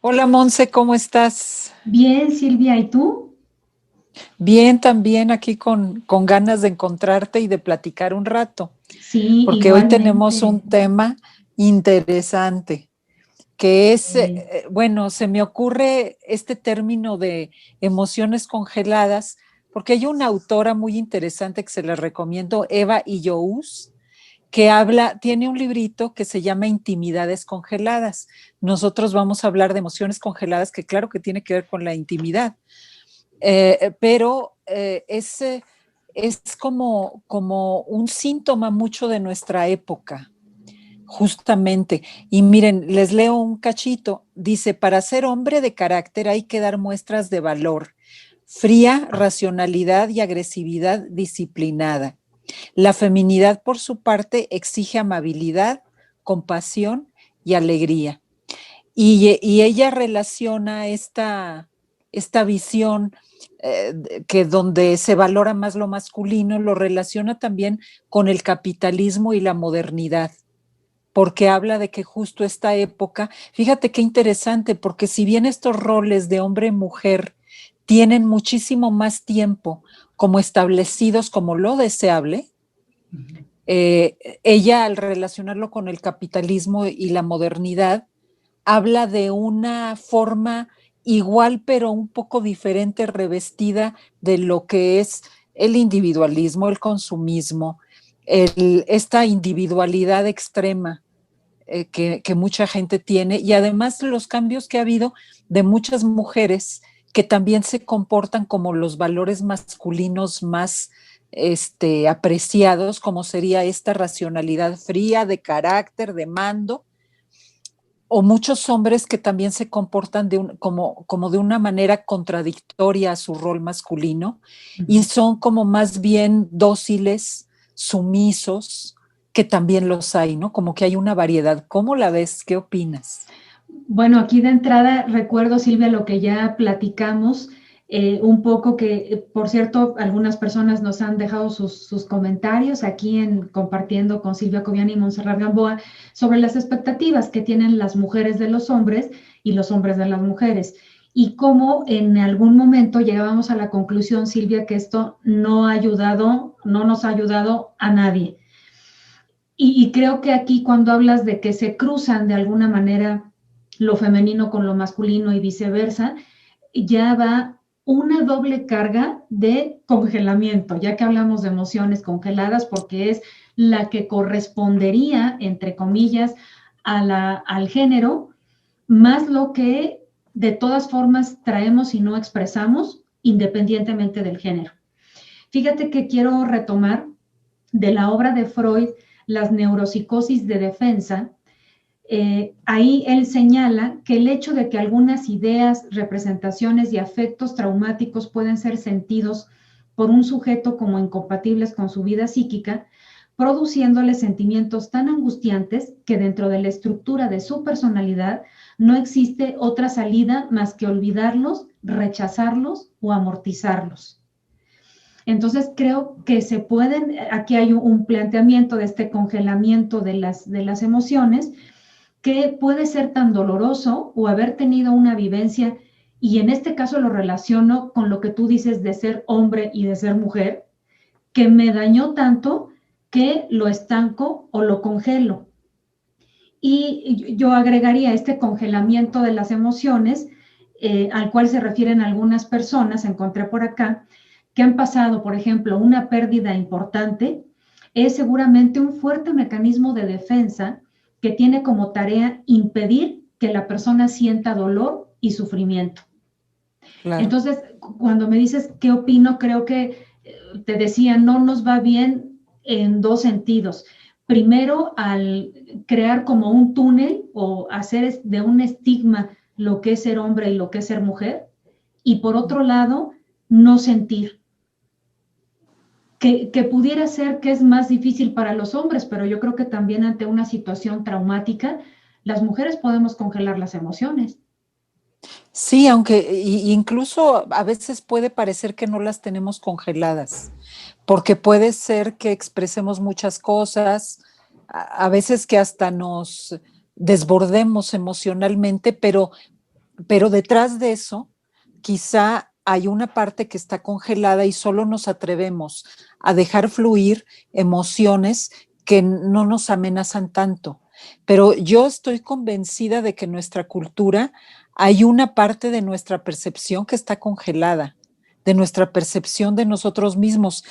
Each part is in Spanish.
Hola Monse, ¿cómo estás? Bien, Silvia, ¿y tú? Bien, también aquí con ganas de encontrarte y de platicar un rato, Sí, porque hoy tenemos un igualmente. tema interesante, que es, Eh, bueno, se me ocurre este término de emociones congeladas, porque hay una autora muy interesante que se la recomiendo, Eva Illous, que habla, tiene un librito que se llama Intimidades congeladas. Nosotros vamos a hablar de emociones congeladas, que claro que tiene que ver con la intimidad. Pero es como un síntoma mucho de nuestra época, justamente. Y miren, les leo un cachito. Dice, para ser hombre de carácter hay que dar muestras de valor, fría racionalidad y agresividad disciplinada. La feminidad, por su parte, exige amabilidad, compasión y alegría. Y ella relaciona esta visión que donde se valora más lo masculino, lo relaciona también con el capitalismo y la modernidad, porque habla de que justo esta época, fíjate qué interesante, porque si bien estos roles de hombre-mujer tienen muchísimo más tiempo como establecidos como lo deseable, ella al relacionarlo con el capitalismo y la modernidad, habla de una forma igual pero un poco diferente, revestida de lo que es el individualismo, el consumismo, esta individualidad extrema que mucha gente tiene y además los cambios que ha habido de muchas mujeres que también se comportan como los valores masculinos más apreciados, como sería esta racionalidad fría, de carácter, de mando, o muchos hombres que también se comportan como de una manera contradictoria a su rol masculino y son como más bien dóciles, sumisos, que también los hay, ¿no? Como que hay una variedad. ¿Cómo la ves? ¿Qué opinas? Bueno, aquí de entrada recuerdo, Silvia, lo que ya platicamos, un poco que, por cierto, algunas personas nos han dejado sus comentarios aquí en compartiendo con Silvia Cobian y Montserrat Gamboa sobre las expectativas que tienen las mujeres de los hombres y los hombres de las mujeres. Y cómo en algún momento llegábamos a la conclusión, Silvia, que esto no ha ayudado, no nos ha ayudado a nadie. Y creo que aquí cuando hablas de que se cruzan de alguna manera lo femenino con lo masculino y viceversa, ya va una doble carga de congelamiento, ya que hablamos de emociones congeladas, porque es la que correspondería, entre comillas, al género, más lo que de todas formas traemos y no expresamos, independientemente del género. Fíjate que quiero retomar de la obra de Freud, Las neuropsicosis de defensa. Ahí él señala que el hecho de que algunas ideas, representaciones y afectos traumáticos pueden ser sentidos por un sujeto como incompatibles con su vida psíquica, produciéndole sentimientos tan angustiantes que dentro de la estructura de su personalidad no existe otra salida más que olvidarlos, rechazarlos o amortizarlos. Entonces creo que se pueden, aquí hay un planteamiento de este congelamiento de las emociones que puede ser tan doloroso o haber tenido una vivencia, y en este caso lo relaciono con lo que tú dices de ser hombre y de ser mujer, que me dañó tanto que lo estanco o lo congelo. Y yo agregaría este congelamiento de las emociones, al cual se refieren algunas personas, encontré por acá, que han pasado, por ejemplo, una pérdida importante, es seguramente un fuerte mecanismo de defensa que tiene como tarea impedir que la persona sienta dolor y sufrimiento. Claro. Entonces, cuando me dices qué opino, creo que te decía, no nos va bien en dos sentidos. Primero, al crear como un túnel o hacer de un estigma lo que es ser hombre y lo que es ser mujer. Y por otro lado, no sentir. Que pudiera ser que es más difícil para los hombres, pero yo creo que también ante una situación traumática, las mujeres podemos congelar las emociones. Sí, aunque incluso a veces puede parecer que no las tenemos congeladas, porque puede ser que expresemos muchas cosas, a veces que hasta nos desbordemos emocionalmente, pero detrás de eso quizá hay una parte que está congelada y solo nos atrevemos a dejar fluir emociones que no nos amenazan tanto. Pero yo estoy convencida de que en nuestra cultura hay una parte de nuestra percepción que está congelada, de nuestra percepción de nosotros mismos.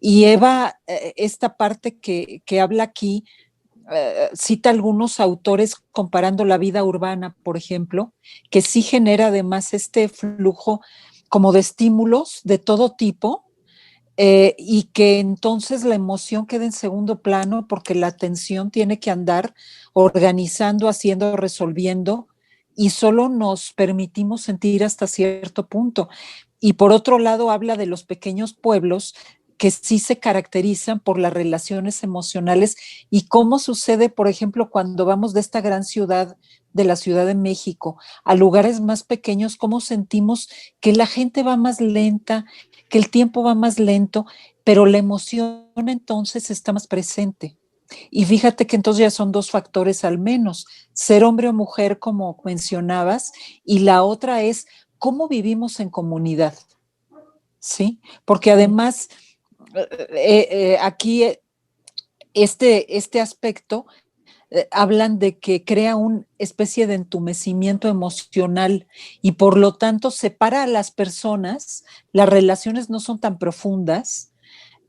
Y Eva, esta parte que habla aquí, cita algunos autores comparando la vida urbana, por ejemplo, que sí genera además este flujo como de estímulos de todo tipo, y que entonces la emoción queda en segundo plano porque la atención tiene que andar organizando, haciendo, resolviendo, y solo nos permitimos sentir hasta cierto punto. Y por otro lado, habla de los pequeños pueblos que sí se caracterizan por las relaciones emocionales y cómo sucede, por ejemplo, cuando vamos de esta gran ciudad, de la Ciudad de México, a lugares más pequeños, cómo sentimos que la gente va más lenta, que el tiempo va más lento, pero la emoción entonces está más presente. Y fíjate que entonces ya son dos factores al menos, ser hombre o mujer, como mencionabas, y la otra es cómo vivimos en comunidad, ¿sí? Porque además, aquí este aspecto hablan de que crea una especie de entumecimiento emocional y por lo tanto separa a las personas, las relaciones no son tan profundas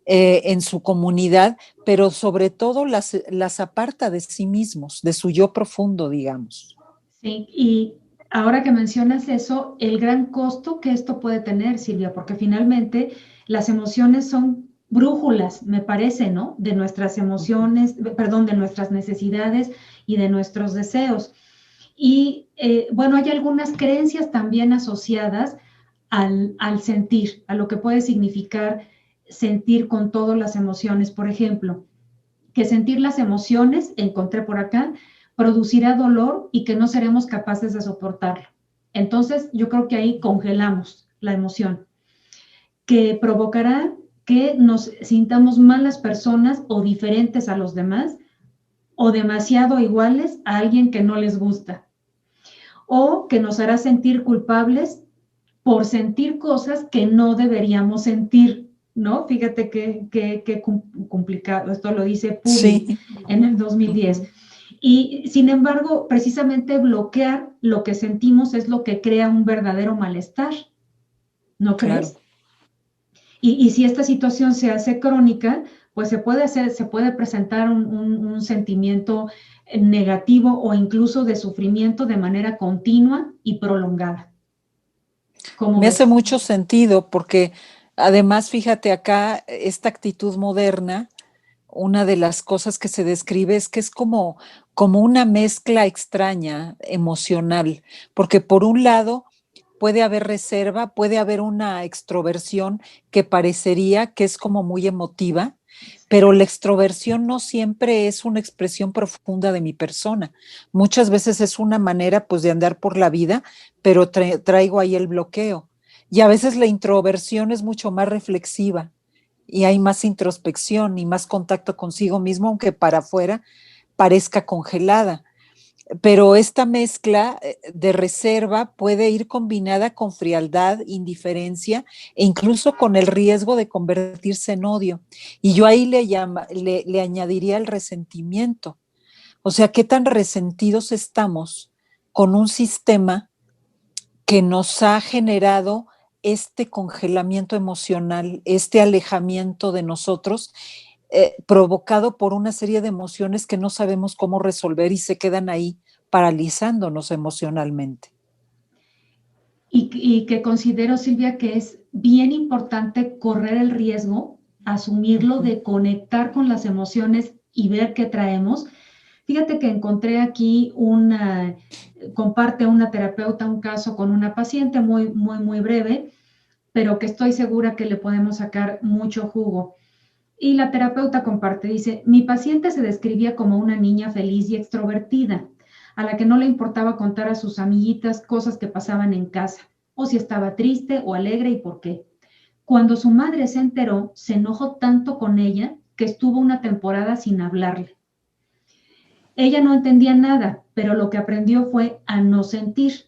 en su comunidad, pero sobre todo las aparta de sí mismos, de su yo profundo, digamos. Sí, y ahora que mencionas eso, el gran costo que esto puede tener, Silvia, porque finalmente las emociones son brújulas, me parece, ¿no? De nuestras emociones, perdón, de nuestras necesidades y de nuestros deseos. Y bueno, hay algunas creencias también asociadas al sentir, a lo que puede significar sentir con todas las emociones. Por ejemplo, que sentir las emociones, encontré por acá, producirá dolor y que no seremos capaces de soportarlo. Entonces, yo creo que ahí congelamos la emoción, que provocará que nos sintamos malas personas o diferentes a los demás o demasiado iguales a alguien que no les gusta, o que nos hará sentir culpables por sentir cosas que no deberíamos sentir, ¿no? Fíjate qué complicado, esto lo dice Publi Sí. en el 2010. Y sin embargo, precisamente bloquear lo que sentimos es lo que crea un verdadero malestar, ¿no Claro. crees? Y si esta situación se hace crónica, pues se puede presentar un sentimiento negativo o incluso de sufrimiento de manera continua y prolongada. ¿Cómo Me hace ves? mucho sentido porque además, fíjate acá, esta actitud moderna, una de las cosas que se describe es que es como una mezcla extraña, emocional, porque por un lado puede haber reserva, puede haber una extroversión que parecería que es como muy emotiva, pero la extroversión no siempre es una expresión profunda de mi persona. Muchas veces es una manera pues de andar por la vida, pero traigo ahí el bloqueo. Y a veces la introversión es mucho más reflexiva y hay más introspección y más contacto consigo mismo, aunque para afuera parezca congelada. Pero esta mezcla de reserva puede ir combinada con frialdad, indiferencia e incluso con el riesgo de convertirse en odio. Y yo ahí le añadiría el resentimiento. O sea, qué tan resentidos estamos con un sistema que nos ha generado este congelamiento emocional, este alejamiento de nosotros, provocado por una serie de emociones que no sabemos cómo resolver y se quedan ahí paralizándonos emocionalmente. Y que considero, Silvia, que es bien importante correr el riesgo, asumirlo, de conectar con las emociones y ver qué traemos. Fíjate que encontré aquí comparte una terapeuta un caso con una paciente muy breve, pero que estoy segura que le podemos sacar mucho jugo. Y la terapeuta comparte, dice, mi paciente se describía como una niña feliz y extrovertida, a la que no le importaba contar a sus amiguitas cosas que pasaban en casa, o si estaba triste o alegre y por qué. Cuando su madre se enteró, se enojó tanto con ella que estuvo una temporada sin hablarle. Ella no entendía nada, pero lo que aprendió fue a no sentir,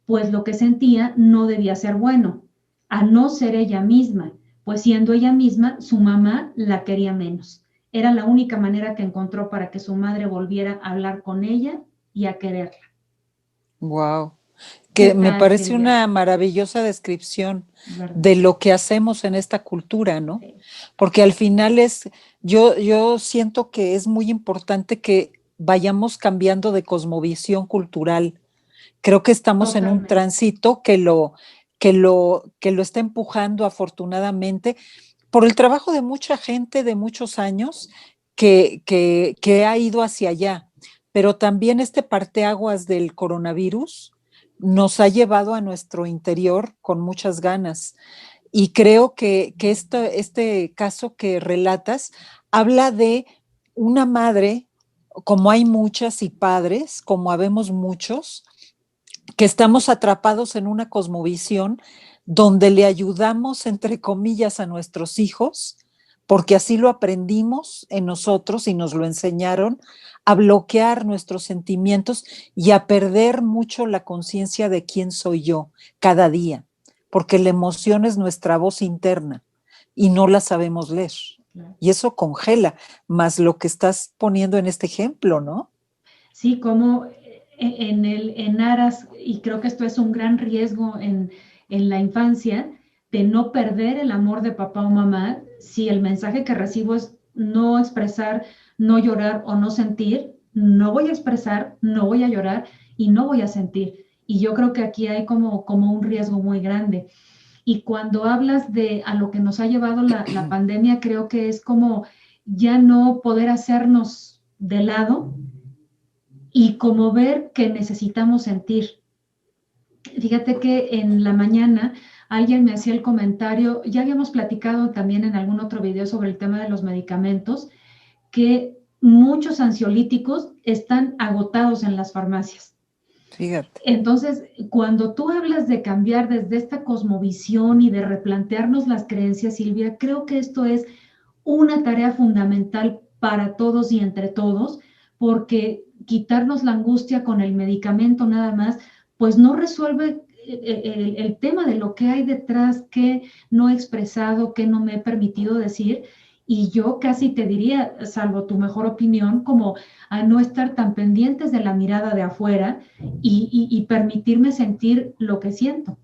pues lo que sentía no debía ser bueno, a no ser ella misma, pues siendo ella misma, su mamá la quería menos. Era la única manera que encontró para que su madre volviera a hablar con ella y a quererla. Wow. ¿Qué Que me tal, parece Silvia? una maravillosa descripción ¿Verdad? de lo que hacemos en esta cultura, ¿no? Sí, Porque al final yo siento que es muy importante que vayamos cambiando de cosmovisión cultural. Creo que estamos en un totalmente. tránsito que lo está empujando afortunadamente por el trabajo de mucha gente de muchos años que ha ido hacia allá. Pero también este parteaguas del coronavirus nos ha llevado a nuestro interior con muchas ganas. Y creo que este caso que relatas habla de una madre, como hay muchas, y padres, como habemos muchos, que estamos atrapados en una cosmovisión donde le ayudamos, entre comillas, a nuestros hijos, porque así lo aprendimos en nosotros y nos lo enseñaron, a bloquear nuestros sentimientos y a perder mucho la conciencia de quién soy yo cada día, porque la emoción es nuestra voz interna y no la sabemos leer. Claro. Y eso congela, más lo que estás poniendo en este ejemplo, ¿no? Sí, como en aras, y creo que esto es un gran riesgo en la infancia, de no perder el amor de papá o mamá, si el mensaje que recibo es no expresar, no llorar o no sentir, no voy a expresar, no voy a llorar y no voy a sentir. Y yo creo que aquí hay como un riesgo muy grande. Y cuando hablas de a lo que nos ha llevado la pandemia, creo que es como ya no poder hacernos de lado y como ver que necesitamos sentir. Fíjate que en la mañana alguien me hacía el comentario, ya habíamos platicado también en algún otro video sobre el tema de los medicamentos, que muchos ansiolíticos están agotados en las farmacias. Fíjate. Entonces, cuando tú hablas de cambiar desde esta cosmovisión y de replantearnos las creencias, Silvia, creo que esto es una tarea fundamental para todos y entre todos, porque quitarnos la angustia con el medicamento nada más, pues no resuelve el tema de lo que hay detrás, que no he expresado, que no me he permitido decir. Y yo casi te diría, salvo tu mejor opinión, como a no estar tan pendientes de la mirada de afuera y permitirme sentir lo que siento.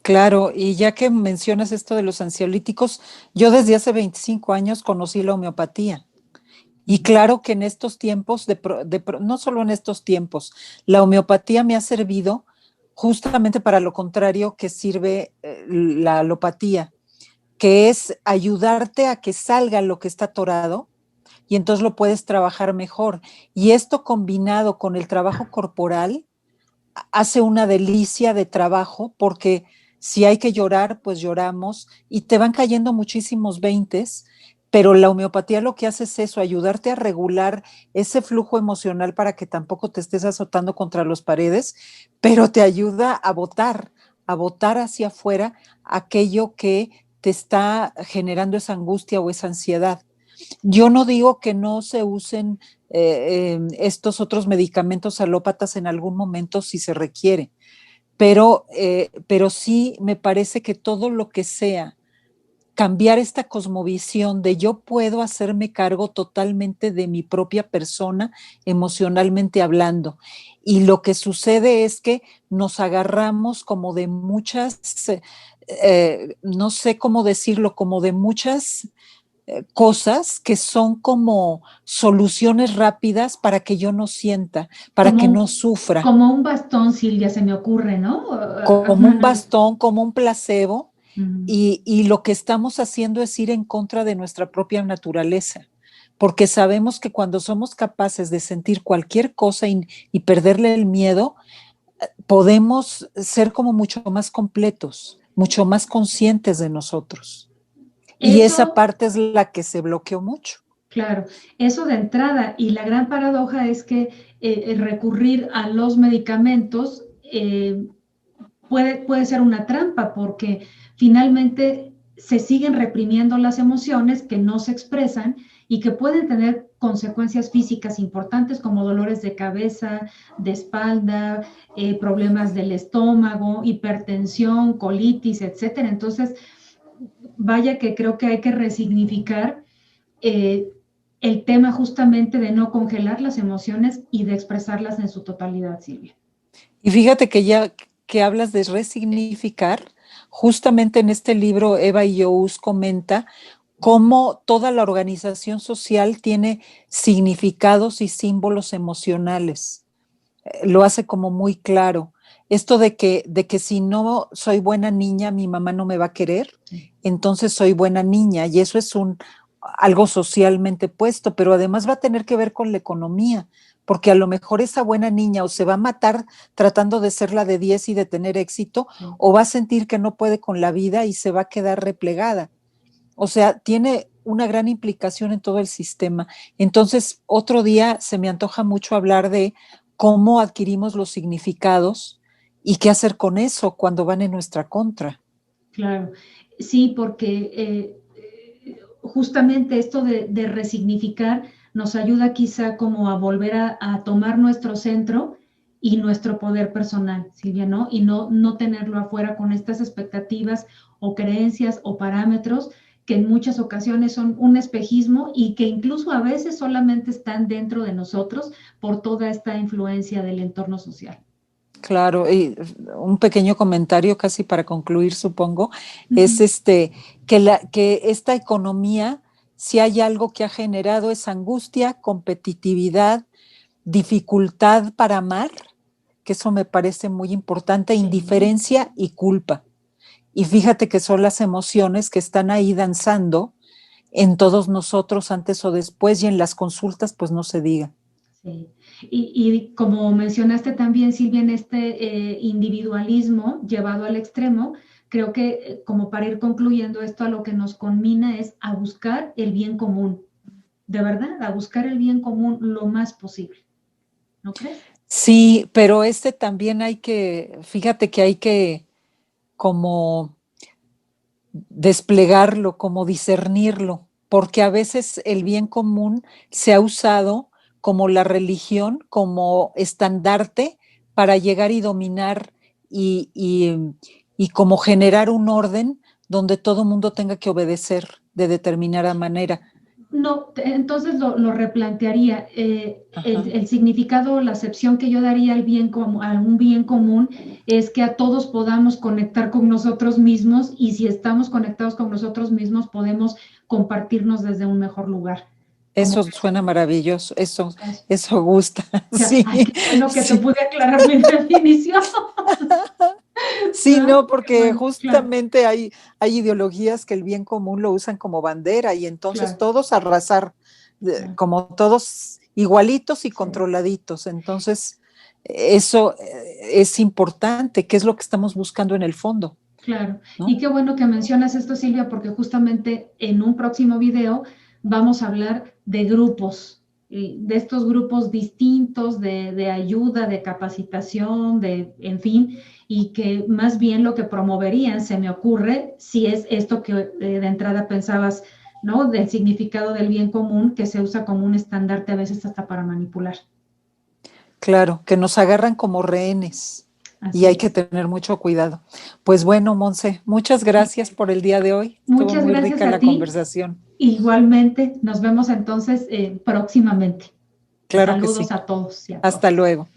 Claro, y ya que mencionas esto de los ansiolíticos, yo desde hace 25 años conocí la homeopatía. Y claro que en estos tiempos, no solo en estos tiempos, la homeopatía me ha servido justamente para lo contrario que sirve la alopatía, que es ayudarte a que salga lo que está atorado y entonces lo puedes trabajar mejor. Y esto combinado con el trabajo corporal hace una delicia de trabajo porque si hay que llorar, pues lloramos y te van cayendo muchísimos veintes, pero la homeopatía lo que hace es eso, ayudarte a regular ese flujo emocional para que tampoco te estés azotando contra las paredes, pero te ayuda a botar hacia afuera aquello que te está generando esa angustia o esa ansiedad. Yo no digo que no se usen estos otros medicamentos alópatas en algún momento si se requiere, pero sí me parece que todo lo que sea cambiar esta cosmovisión de yo puedo hacerme cargo totalmente de mi propia persona emocionalmente hablando. Y lo que sucede es que nos agarramos como de muchas, no sé cómo decirlo, como de muchas cosas que son como soluciones rápidas para que yo no sienta, para Como que no un, sufra, como un bastón, Silvia, se me ocurre, ¿no? como un bastón, como un placebo, Mm. y lo que estamos haciendo es ir en contra de nuestra propia naturaleza, porque sabemos que cuando somos capaces de sentir cualquier cosa y perderle el miedo, podemos ser como mucho más completos, mucho más conscientes de nosotros. Y esa Eso, parte es la que se bloqueó mucho. claro, eso de entrada. Y la gran paradoja es que recurrir a los medicamentos puede ser una trampa porque finalmente se siguen reprimiendo las emociones que no se expresan y que pueden tener consecuencias físicas importantes como dolores de cabeza, de espalda, problemas del estómago, hipertensión, colitis, etcétera. Entonces, vaya que creo que hay que resignificar el tema justamente de no congelar las emociones y de expresarlas en su totalidad, Silvia. Y fíjate que ya que hablas de resignificar, justamente en este libro Eva Yous comenta cómo toda la organización social tiene significados y símbolos emocionales. Lo hace como muy claro. Esto de que si no soy buena niña, mi mamá no me va a querer, entonces soy buena niña, y eso es algo socialmente puesto, pero además va a tener que ver con la economía, porque a lo mejor esa buena niña o se va a matar tratando de ser la de 10 y de tener éxito, o va a sentir que no puede con la vida y se va a quedar replegada. O sea, tiene una gran implicación en todo el sistema. Entonces, otro día se me antoja mucho hablar de cómo adquirimos los significados y qué hacer con eso cuando van en nuestra contra. Claro, sí, porque justamente esto de resignificar nos ayuda quizá como a volver a tomar nuestro centro y nuestro poder personal, Silvia, ¿no? Y no tenerlo afuera con estas expectativas o creencias o parámetros que en muchas ocasiones son un espejismo y que incluso a veces solamente están dentro de nosotros por toda esta influencia del entorno social. Claro, y un pequeño comentario casi para concluir, supongo, es Uh-huh. que esta economía, si hay algo que ha generado es angustia, competitividad, dificultad para amar, que eso me parece muy importante, Sí. indiferencia y culpa. Y fíjate que son las emociones que están ahí danzando en todos nosotros antes o después, y en las consultas pues no se diga. Sí. Y como mencionaste también, Silvia, en este individualismo llevado al extremo, creo que como para ir concluyendo esto, a lo que nos conmina es a buscar el bien común, de verdad, a buscar el bien común lo más posible, ¿no crees? Sí, pero también fíjate que hay que como desplegarlo, como discernirlo, porque a veces el bien común se ha usado como la religión, como estandarte para llegar y dominar y como generar un orden donde todo mundo tenga que obedecer de determinada manera. No, entonces lo replantearía. El significado, la acepción que yo daría al bien a un bien común es que a todos podamos conectar con nosotros mismos y si estamos conectados con nosotros mismos podemos compartirnos desde un mejor lugar. Eso suena maravilloso, Eso. eso gusta, Ya, sí, ay, qué bueno que te sí. pude aclarar mi definición. Sí, ¿No? no, Qué porque bueno, claro, justamente hay ideologías que el bien común lo usan como bandera, y entonces claro, todos arrasar, claro. como todos igualitos y Sí. controladitos. Entonces, eso es importante, que es lo que estamos buscando en el fondo, Claro, ¿no? y qué bueno que mencionas esto, Silvia, porque justamente en un próximo video vamos a hablar de grupos, de estos grupos distintos de ayuda, de capacitación, en fin, y que más bien lo que promoverían, se me ocurre, si es esto que de entrada pensabas, ¿no? Del significado del bien común que se usa como un estandarte a veces hasta para manipular. Claro, que nos agarran como rehenes y Así hay que es. tener mucho cuidado. Pues bueno, Monse, muchas gracias por el día de hoy. Estuvo Muchas muy gracias rica a la ti. conversación. Igualmente, nos vemos entonces próximamente. Claro que Saludos sí. a todos y a Hasta todas. luego.